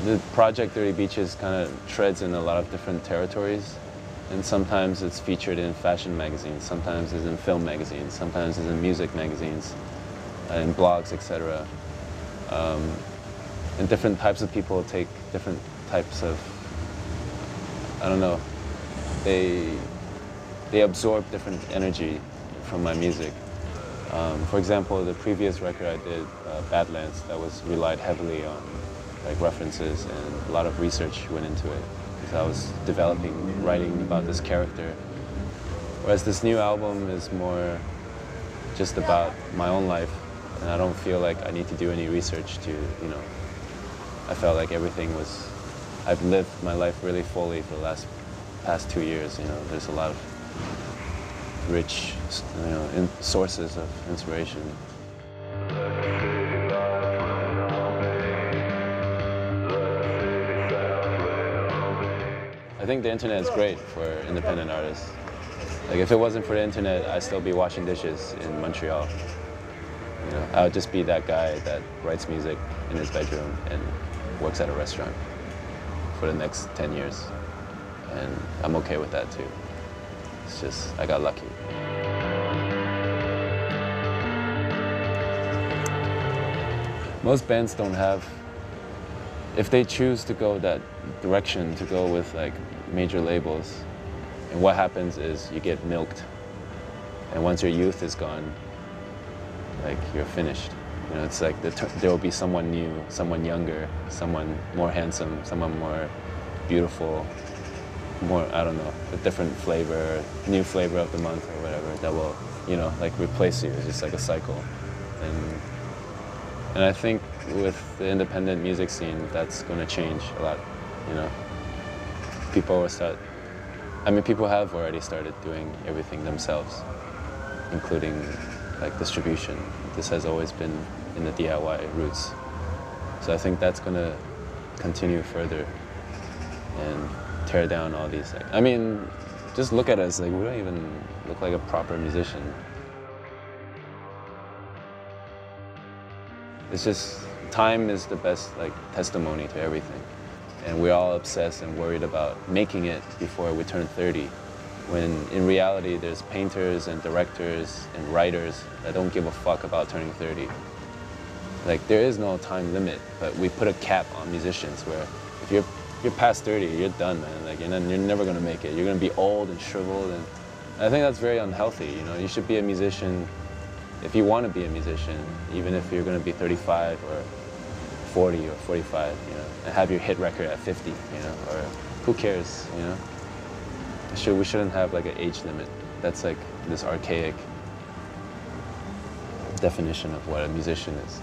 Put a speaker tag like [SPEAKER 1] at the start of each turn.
[SPEAKER 1] The project 30 Beaches kind of treads in a lot of different territories, and sometimes it's featured in fashion magazines, sometimes it's in film magazines, sometimes it's in music magazines, in blogs, etc. And different types of people take different types of, I don't know, they absorb different energy from my music. For example, the previous record I did, Badlands, that was relied heavily on like references, and a lot of research went into it because I was writing about this character. Whereas this new album is more just about my own life, and I don't feel like I need to do any research to, I felt like I've lived my life really fully for the past 2 years. There's a lot of rich, sources of inspiration. I think the internet is great for independent artists. Like if it wasn't for the internet, I'd still be washing dishes in Montreal. I would just be that guy that writes music in his bedroom and works at a restaurant for the next 10 years. And I'm okay with that too. It's just, I got lucky. Most bands don't have, if they choose to go that direction, to go with like major labels, and what happens is you get milked. And once your youth is gone, like you're finished. It's like there will be someone new, someone younger, someone more handsome, someone more beautiful, more, I don't know, a different flavor, new flavor of the month or whatever that will, like replace you. It's just like a cycle. And I think with the independent music scene, that's going to change a lot. People have already started doing everything themselves, including like distribution. This has always been in the DIY roots. So I think that's going to continue further and tear down all these things. Just look at us, like we don't even look like a proper musician. It's just, time is the best testimony to everything. And we're all obsessed and worried about making it before we turn 30, when in reality there's painters and directors and writers that don't give a fuck about turning 30. Like there is no time limit, but we put a cap on musicians where if you're past 30, you're done, man. Like you're never gonna make it. You're gonna be old and shriveled, and I think that's very unhealthy. You should be a musician if you want to be a musician, even if you're gonna be 35 or 40 or 45, and have your hit record at 50, or who cares, We shouldn't have like an age limit. That's like this archaic definition of what a musician is.